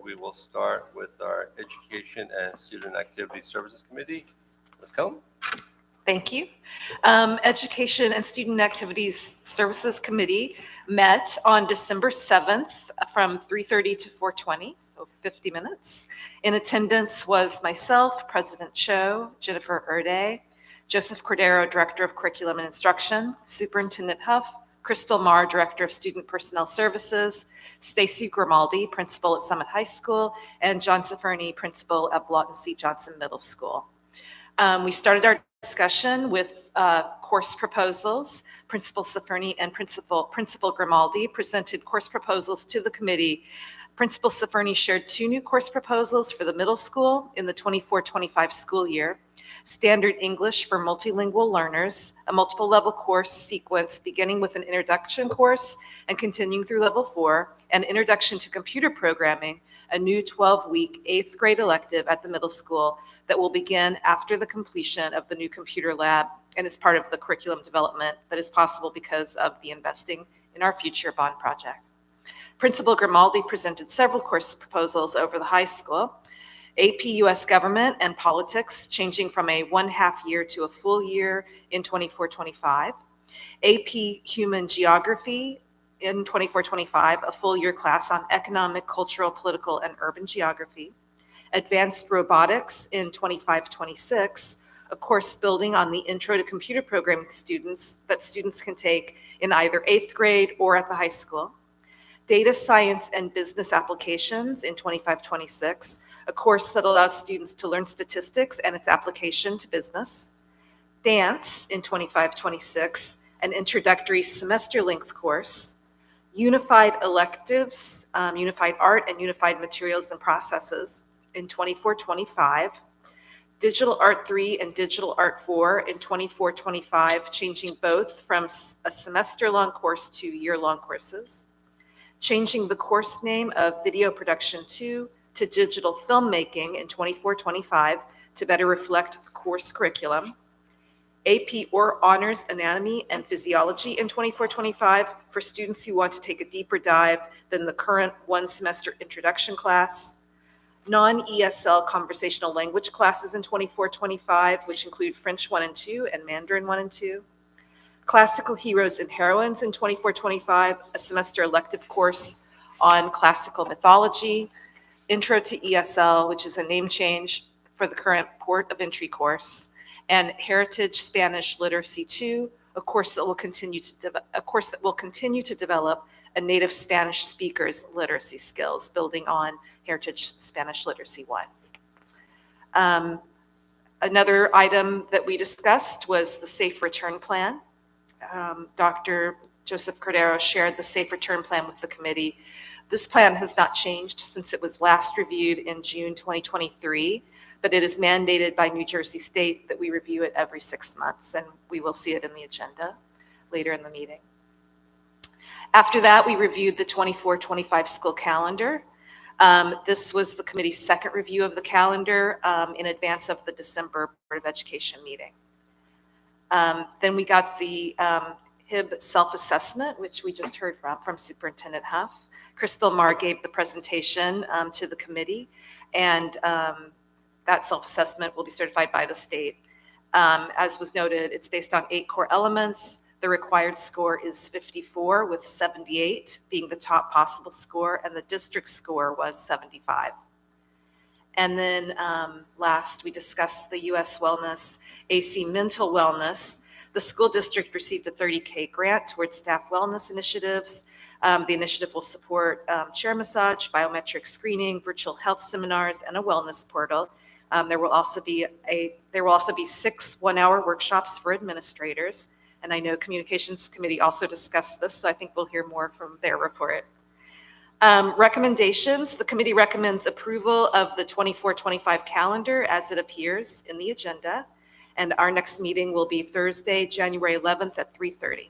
We will start with our Education and Student Activity Services Committee. Ms. Cohn? Thank you. Education and Student Activities Services Committee met on December 7th from 3:30 to 4:20, so 50 minutes. In attendance was myself, President Cho, Jennifer Erde, Joseph Cordero, Director of Curriculum and Instruction, Superintendent Huff, Crystal Marr, Director of Student Personnel Services, Stacy Grimaldi, Principal at Summit High School, and John Ciferni, Principal at Lawton C. Johnson Middle School. We started our discussion with course proposals. Principal Ciferni and Principal Grimaldi presented course proposals to the committee. Principal Ciferni shared 2 new course proposals for the middle school in the 24-25 school year. Standard English for multilingual learners, a multiple level course sequence beginning with an introduction course and continuing through level 4, and Introduction to Computer Programming, a new 12-week 8th grade elective at the middle school that will begin after the completion of the new computer lab and is part of the curriculum development that is possible because of the Investing in Our Future bond project. Principal Grimaldi presented several course proposals over the high school. AP US Government and Politics, changing from a 1/2 year to a full year in 24-25. AP Human Geography in 24-25, a full year class on economic, cultural, political, and urban geography. Advanced Robotics in 25-26, a course building on the Intro to Computer Programming students that students can take in either 8th grade or at the high school. Data Science and Business Applications in 25-26, a course that allows students to learn statistics and its application to business. Dance in 25-26, an introductory semester-length course. Unified Electives, Unified Art and Unified Materials and Processes in 24-25. Digital Art 3 and Digital Art 4 in 24-25, changing both from a semester-long course to year-long courses. Changing the course name of Video Production 2 to Digital Filmmaking in 24-25 to better reflect the course curriculum. AP or Honors Anatomy and Physiology in 24-25 for students who want to take a deeper dive than the current one-semester introduction class. Non-ESL conversational language classes in 24-25, which include French 1 and 2 and Mandarin 1 and 2. Classical Heroes and Heroines in 24-25, a semester elective course on classical mythology. Intro to ESL, which is a name change for the current Port of Entry course. And Heritage Spanish Literacy 2, a course that will continue to develop a native Spanish speaker's literacy skills, building on Heritage Spanish Literacy 1. Another item that we discussed was the Safe Return Plan. Dr. Joseph Cordero shared the Safe Return Plan with the committee. This plan has not changed since it was last reviewed in June 2023, but it is mandated by New Jersey State that we review it every 6 months, and we will see it in the agenda later in the meeting. After that, we reviewed the 24-25 school calendar. This was the committee's second review of the calendar in advance of the December Board of Education meeting. Then we got the HIB self-assessment, which we just heard from Superintendent Huff. Crystal Marr gave the presentation to the committee, and that self-assessment will be certified by the state. As was noted, it's based on 8 core elements. The required score is 54, with 78 being the top possible score, and the district score was 75. And then last, we discussed the US Wellness, AC Mental Wellness. The school district received a $30K grant towards staff wellness initiatives. The initiative will support chair massage, biometric screening, virtual health seminars, and a wellness portal. There will also be 6 one-hour workshops for administrators. And I know Communications Committee also discussed this, so I think we'll hear more from their report. Recommendations, the committee recommends approval of the 24-25 calendar as it appears in the agenda. And our next meeting will be Thursday, January 11th at 3:30.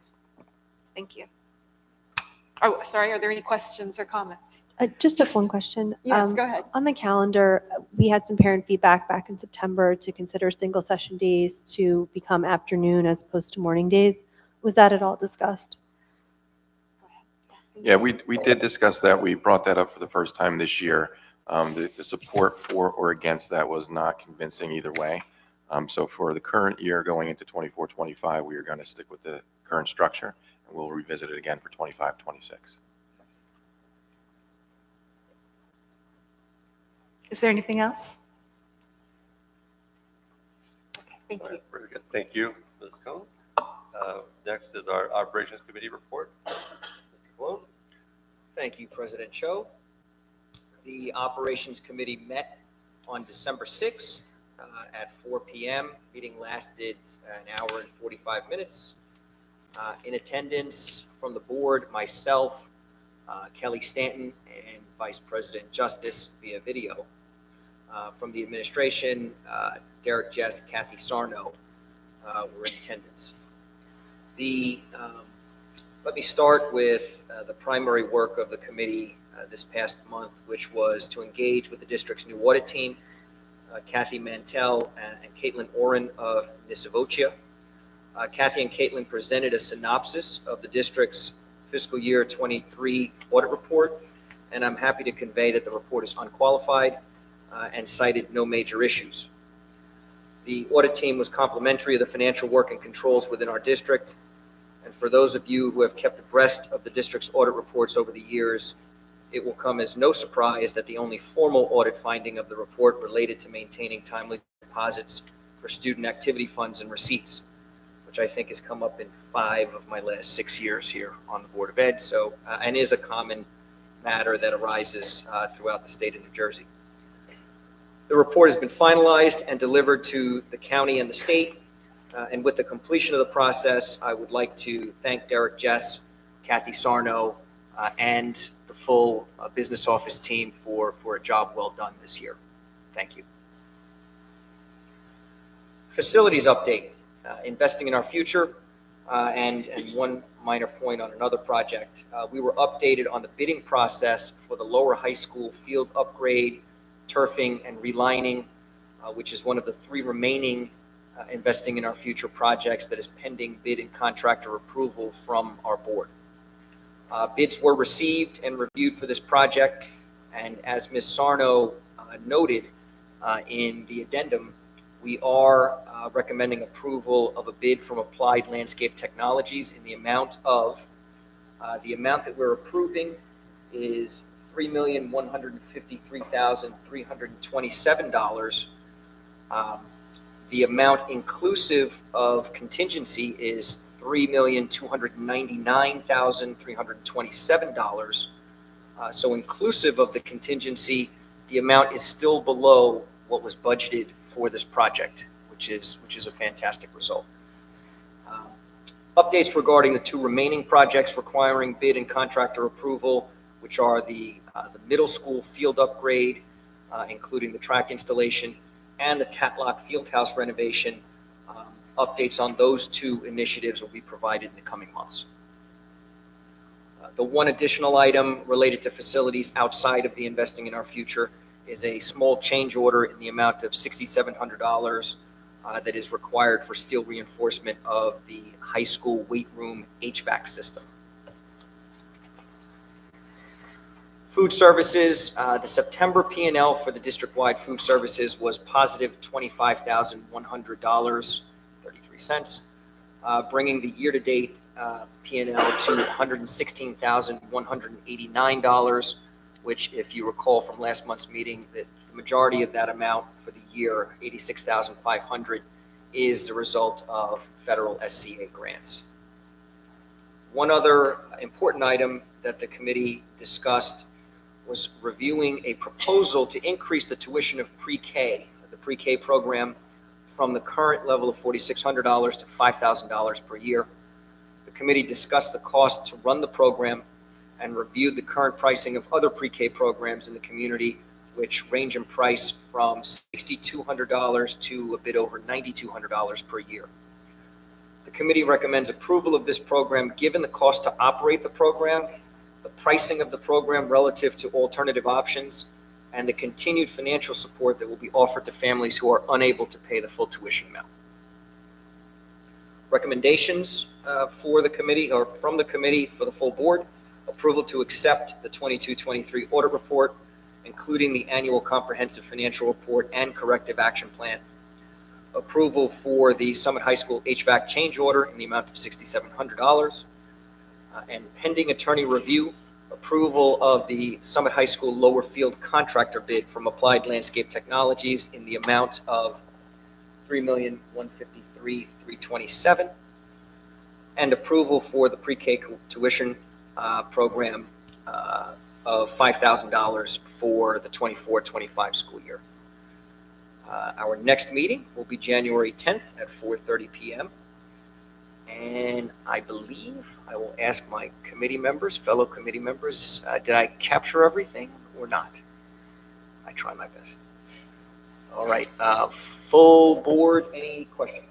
Thank you. Oh, sorry, are there any questions or comments? Just one question. Yes, go ahead. On the calendar, we had some parent feedback back in September to consider single session days to become afternoon as opposed to morning days. Was that at all discussed? Yeah, we did discuss that. We brought that up for the first time this year. The support for or against that was not convincing either way. So for the current year going into 24-25, we are going to stick with the current structure, and we'll revisit it again for 25-26. Is there anything else? Okay, thank All you. right, very good. Thank you, Ms. Cohn. Next is our Operations Committee report. Mr. Colon. Thank you, President Cho. The Operations Committee met on December 6th at 4 p.m. Meeting lasted an hour and 45 minutes. In attendance from the board, myself, Kelly Stanton, and Vice President Justice via video. From the administration, Derek Jess, Kathy Sarno were in attendance. Let me start with the primary work of the committee this past month, which was to engage with the district's new audit team, Kathy Mantell and Caitlin Oren of Nisavocia. Kathy and Caitlin presented a synopsis of the district's fiscal year 23 audit report, and I'm happy to convey that the report is unqualified. and cited no major issues. The audit team was complimentary of the financial work and controls within our district. And for those of you who have kept abreast of the district's audit reports over the years, it will come as no surprise that the only formal audit finding of the report related to maintaining timely deposits for student activity funds and receipts, which I think has come up in 5 of my last 6 years here on the Board of Ed, and is a common matter that arises throughout the state of New Jersey. The report has been finalized and delivered to the county and the state, and with the completion of the process, I would like to thank Derek Jess, Kathy Sarno, and the full business office team for a job well done this year. Thank you. Facilities update, investing in our future, and one minor point on another project. We were updated on the bidding process for the lower high school field upgrade, turfing, and relining, which is one of the 3 remaining investing in our future projects that is pending bid and contractor approval from our board. Bids were received and reviewed for this project, and as Ms. Sarno noted in the addendum, we are recommending approval of a bid from Applied Landscape Technologies in the amount that we're approving is $3,153,327. The amount inclusive of contingency is $3,299,327. So inclusive of the contingency, the amount is still below what was budgeted for this project, which is a fantastic result. Updates regarding the 2 remaining projects requiring bid and contractor approval, which are the middle school field upgrade, including the track installation, and the Tatlock Fieldhouse renovation. Updates on those 2 initiatives will be provided in the coming months. The one additional item related to facilities outside of the investing in our future is a small change order in the amount of $6,700 that is required for steel reinforcement of the high school weight room HVAC system. Food services, the September P&L for the district-wide food services was positive $25,100.33, bringing the year-to-date P&L to $116,189, which, if you recall from last month's meeting, that the majority of that amount for the year, $86,500, is the result of federal SCA grants. One other important item that the committee discussed was reviewing a proposal to increase the tuition of pre-K, the pre-K program, from the current level of $4,600 to $5,000 per year. The committee discussed the cost to run the program and reviewed the current pricing of other pre-K programs in the community, which range in price from $6,200 to a bit over $9,200 per year. The committee recommends approval of this program given the cost to operate the program, the pricing of the program relative to alternative options, and the continued financial support that will be offered to families who are unable to pay the full tuition amount. Recommendations for the committee, or from the committee for the full board: approval to accept the 22-23 audit report, including the annual comprehensive financial report and corrective action plan. Approval for the Summit High School HVAC change order in the amount of $6,700. And pending attorney review, approval of the Summit High School lower field contractor bid from Applied Landscape Technologies in the amount of $3,153,327, and approval for the pre-K tuition program of $5,000 for the 24-25 school year. Our next meeting will be January 10th at 4:30 p.m. And I believe I will ask my committee members, fellow committee members, did I capture everything or not? I try my best. All right, full board, any questions?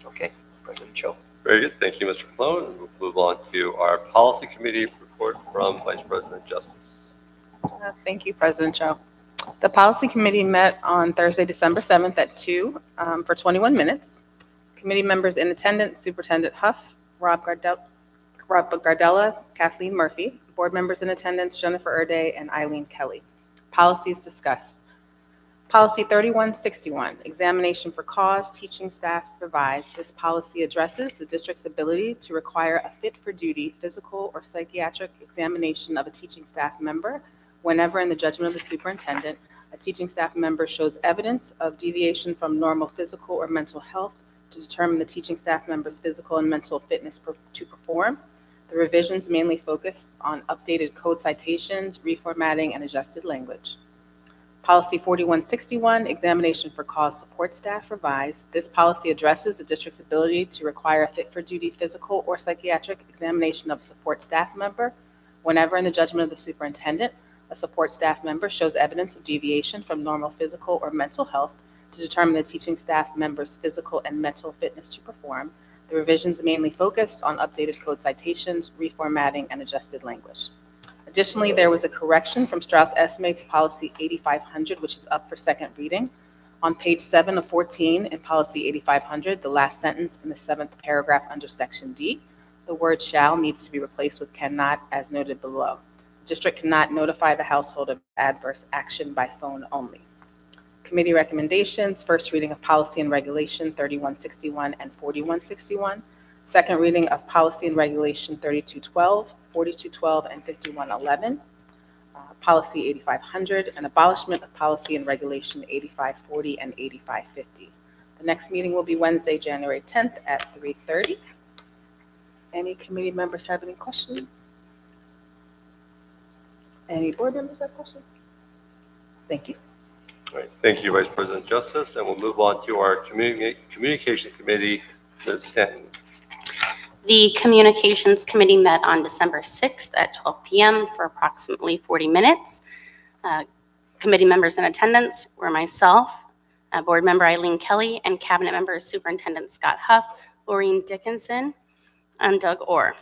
Okay, President Cho. Very good. Thank you, Mr. Cologne. We'll move on to our policy committee report from Vice President Justice. Thank you, President Cho. The policy committee met on Thursday, December 7th at 2 for 21 minutes. Committee members in attendance: Superintendent Huff, Rob Gardella, Kathleen Murphy. Board members in attendance: Jennifer Erday and Eileen Kelly. Policies discussed. Policy 3161, examination for cause, teaching staff revised. This policy addresses the district's ability to require a fit-for-duty physical or psychiatric examination of a teaching staff member whenever, in the judgment of the superintendent, a teaching staff member shows evidence of deviation from normal physical or mental health to determine the teaching staff member's physical and mental fitness to perform. The revisions mainly focus on updated code citations, reformatting, and adjusted language. Policy 4161, examination for cause support staff revised. This policy addresses the district's ability to require a fit-for-duty physical or psychiatric examination of a support staff member whenever, in the judgment of the superintendent, a support staff member shows evidence of deviation from normal physical or mental health to determine the teaching staff member's physical and mental fitness to perform. The revisions mainly focused on updated code citations, reformatting, and adjusted language. Additionally, there was a correction from Strauss-Esme to Policy 8500, which is up for second reading. On page 7 of 14 in Policy 8500, the last sentence in the 7th paragraph under Section D, the word shall needs to be replaced with cannot, as noted below. The district cannot notify the household of adverse action by phone only. Committee recommendations, first reading of Policy and Regulation 3161 and 4161, second reading of Policy and Regulation 3212, 4212, and 5111, Policy 8500, and abolishment of Policy and Regulation 8540 and 8550. The next meeting will be Wednesday, January 10th at 3:30. Any committee members have any questions? Any board members have questions? Thank you. All right, thank you, Vice President Justice, and we'll move on to our Communication Committee, Ms. Stanton. The Communications Committee met on December 6th at 12 p.m. for approximately 40 minutes. Committee members in attendance were myself, Board Member Eileen Kelly, and Cabinet Members Superintendent Scott Huff, Laureen Dickinson, and Doug Orr.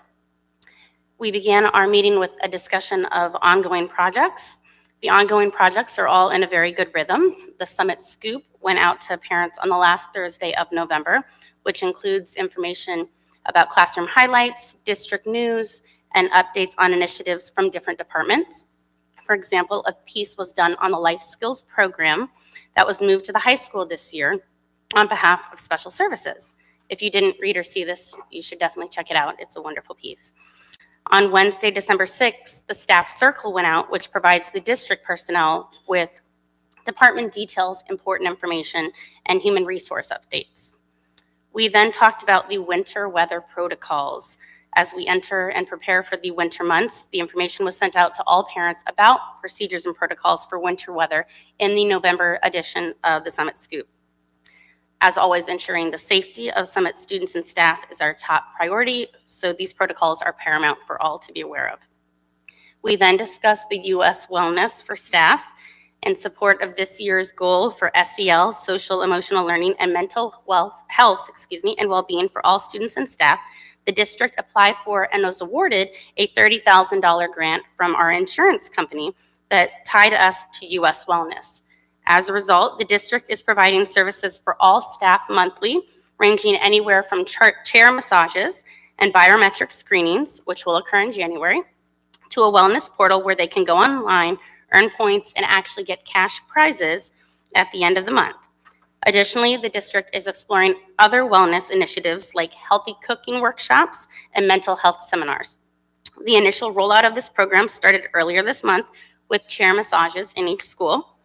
We began our meeting with a discussion of ongoing projects. The ongoing projects are all in a very good rhythm. The Summit Scoop went out to parents on the last Thursday of November, which includes information about classroom highlights, district news, and updates on initiatives from different departments. For example, a piece was done on the life skills program that was moved to the high school this year on behalf of special services. If you didn't read or see this, you should definitely check it out. It's a wonderful piece. On Wednesday, December 6th, the staff circle went out, which provides the district personnel with department details, important information, and human resource updates. We then talked about the winter weather protocols. As we enter and prepare for the winter months, the information was sent out to all parents about procedures and protocols for winter weather in the November edition of the Summit Scoop. As always, ensuring the safety of Summit students and staff is our top priority, so these protocols are paramount for all to be aware of. We then discussed the U.S. wellness for staff. In support of this year's goal for SEL, social emotional learning, and mental health, and well-being for all students and staff, the district applied for and was awarded a $30,000 grant from our insurance company that tied us to U.S. wellness. As a result, the district is providing services for all staff monthly, ranging anywhere from chair massages and biometric screenings, which will occur in January, to a wellness portal where they can go online, earn points, and actually get cash prizes at the end of the month. Additionally, the district is exploring other wellness initiatives like healthy cooking workshops and mental health seminars. The initial rollout of this program started earlier this month with chair massages in each school.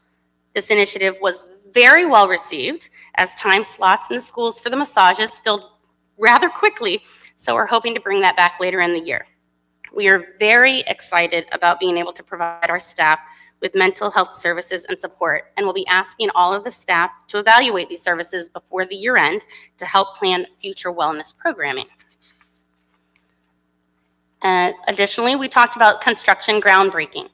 This initiative was very well received as time slots in the schools for the massages filled rather quickly, so we're hoping to bring that back later in the year. We are very excited about being able to provide our staff with mental health services and support, and we'll be asking all of the staff to evaluate these services before the year end to help plan future wellness programming. Additionally, we talked about construction groundbreaking.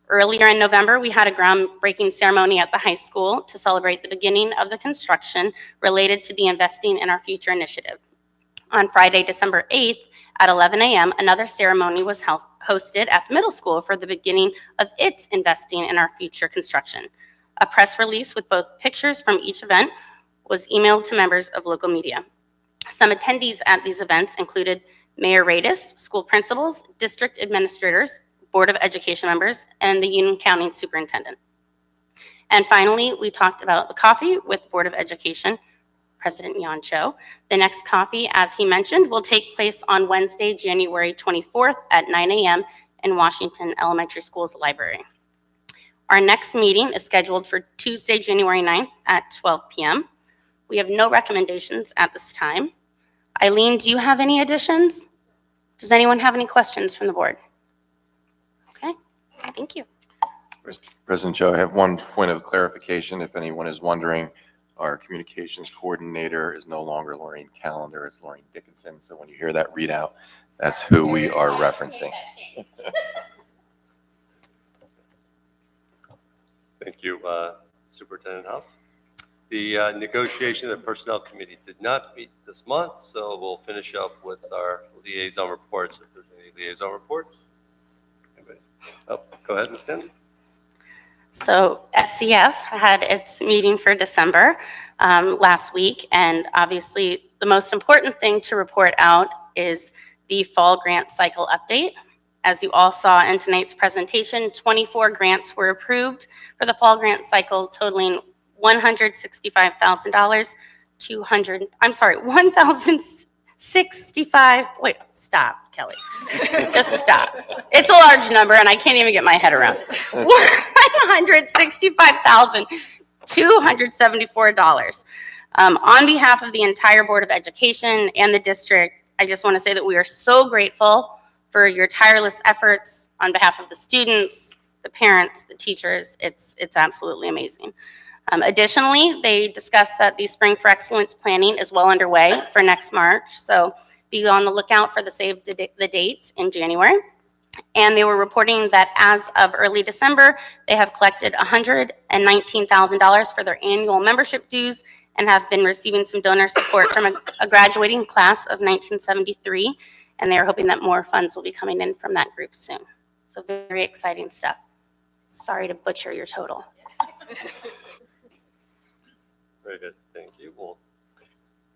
Earlier in November, we had a groundbreaking ceremony at the high school to celebrate the beginning of the construction related to the Investing in Our Future initiative. On Friday, December 8th at 11 a.m., another ceremony was hosted at the middle school for the beginning of its Investing in Our Future construction. A press release with both pictures from each event was emailed to members of local media. Some attendees at these events included Mayor Radis, school principals, district administrators, Board of Education members, and the Union County Superintendent. And finally, we talked about the coffee with Board of Education, President Jan Cho. The next coffee, as he mentioned, will take place on Wednesday, January 24th at 9 a.m. in Washington Elementary School's library. Our next meeting is scheduled for Tuesday, January 9th at 12 p.m. We have no recommendations at this time. Eileen, do you have any additions? Does anyone have any questions from the board? Okay, thank you. President Joe, I have one point of clarification. If anyone is wondering, our communications coordinator is no longer Lorraine Callender, it's Lorraine Dickinson. So when you hear that readout, that's who we are referencing. Thank you, Superintendent Huff. The negotiation of the Personnel Committee did not meet this month, so we'll finish up with our liaison reports, if there's any liaison reports. Anybody? Oh, go ahead, Ms. Stanley. So SCF had its meeting for December last week, and obviously the most important thing to report out is the fall grant cycle update. As you all saw in tonight's presentation, 24 grants were approved for the fall grant cycle, totaling $165,000. $1,065. Wait, stop, Kelly. Just stop. It's a large number, and I can't even get my head around it. $165,274. On behalf of the entire Board of Education and the district, I just want to say that we are so grateful for your tireless efforts on behalf of the students, the parents, the teachers. It's absolutely amazing. Additionally, they discussed that the Spring for Excellence planning is well underway for next March, so be on the lookout for the save the date in January. And they were reporting that as of early December, they have collected $119,000 for their annual membership dues and have been receiving some donor support from a graduating class of 1973, and they are hoping that more funds will be coming in from that group soon. So very exciting stuff. Sorry to butcher your total. Very good, thank you. Well,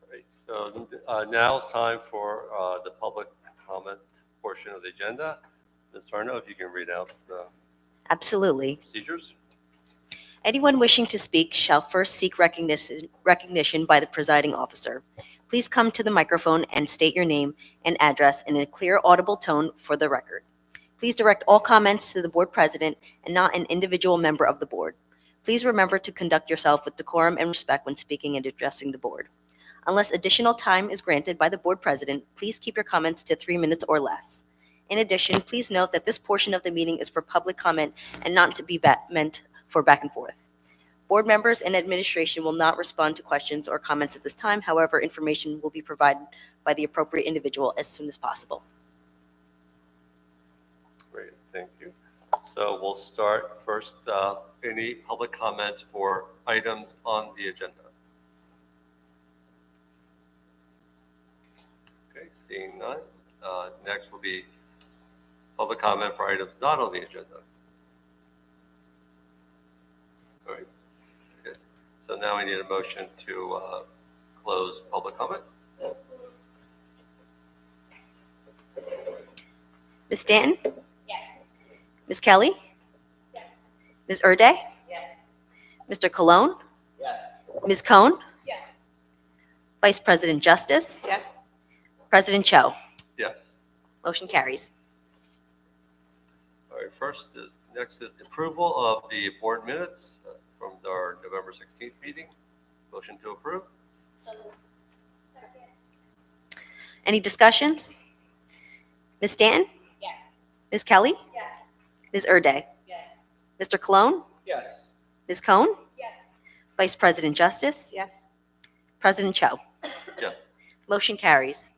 great. So now it's time for the public comment portion of the agenda. Ms. Tarno, if you can read out the Absolutely. procedures. Anyone wishing to speak shall first seek recognition by the presiding officer. Please come to the microphone and state your name and address in a clear, audible tone for the record. Please direct all comments to the board president and not an individual member of the board. Please remember to conduct yourself with decorum and respect when speaking and addressing the board. Unless additional time is granted by the board president, please keep your comments to 3 minutes or less. In addition, please note that this portion of the meeting is for public comment and not to be meant for back and forth. Board members and administration will not respond to questions or comments at this time. However, information will be provided by the appropriate individual as soon as possible. Great, thank you. So we'll start first, any public comments for items on the agenda? Okay, seeing none. Next will be public comment for items not on the agenda. All right. Okay. So now I need a motion to close public comment. Ms. Stanton? Yes. Ms. Kelly? Yes. Ms. Erde? Yes. Mr. Cologne? Yes. Ms. Cohn? Yes. Vice President Justice? Yes. President Cho? Yes. Motion carries. All right, next is the approval of the board minutes from our November 16th meeting. Motion to approve. Any discussions? Ms. Stanton? Yes. Ms. Kelly? Yes. Ms. Erde? Yes. Mr. Cologne? Yes. Ms. Cohn? Yes. Vice President Justice? Yes. President Cho? Yes. Motion carries.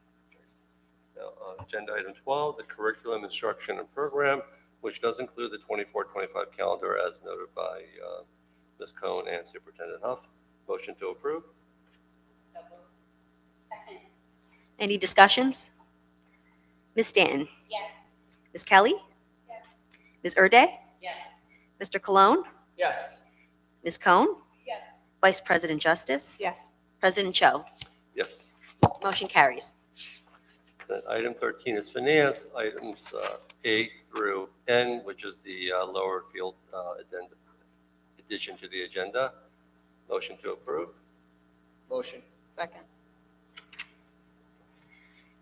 Now, agenda item 12, the curriculum instruction and program, which does include the 24-25 calendar as noted by Ms. Cohn and Superintendent Huff. Motion to approve. Any discussions? Ms. Stanton? Yes. Ms. Kelly? Yes. Ms. Erde? Yes. Mr. Cologne? Yes. Ms. Cohn? Yes. Vice President Justice? Yes. President Cho? Yes. Motion carries. Then item 13 is finance, items A through N, which is the lower field addition to the agenda. Motion to approve. Motion. Second.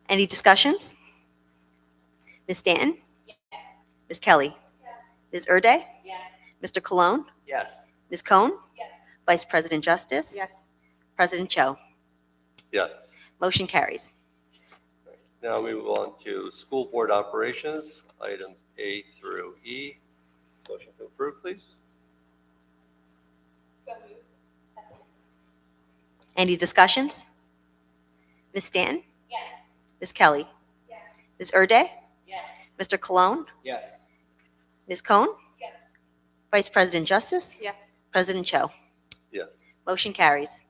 Any discussions? Ms. Stanton? Ms. Kelly? Ms. Urde? Mr. Cologne? Yes. Ms. Cohn? Vice President Justice? Yes. President Cho? Yes. Motion carries. Now we move on to school board operations, items A through E. Motion to approve, please. Any discussions? Ms. Stanton? Ms. Kelly? Ms. Urde? Mr. Cologne? Yes. Ms. Cohn? Vice President Justice? Yes. President Cho? Yes. Motion carries.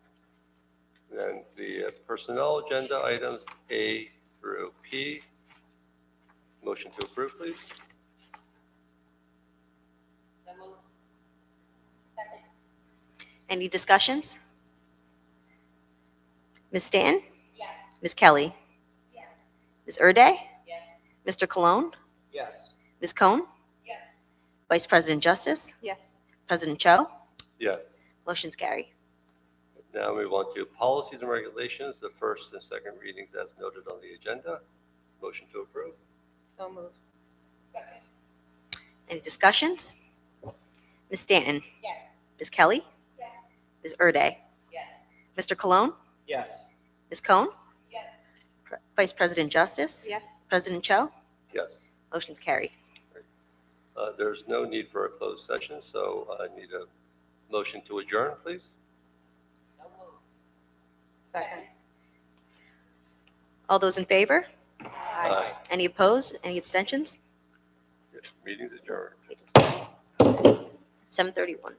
Then the personnel agenda items A through P. Motion to approve, please. Any discussions? Ms. Stanton? Ms. Kelly? Ms. Urde? Mr. Cologne? Yes. Ms. Cohn? Vice President Justice? Yes. President Cho? Yes. Motion's carry. Now we move on to policies and regulations, the first and second readings as noted on the agenda. Motion to approve. So moved. Any discussions? Ms. Stanton? Ms. Kelly? Ms. Urde? Mr. Cologne? Yes. Ms. Cohn? Vice President Justice? Yes. President Cho? Yes. Motion's carry. There's no need for a closed session, so I need a motion to adjourn, please. Second. All those in favor? Aye. Any opposed? Any abstentions? Meeting's adjourned. 7:31.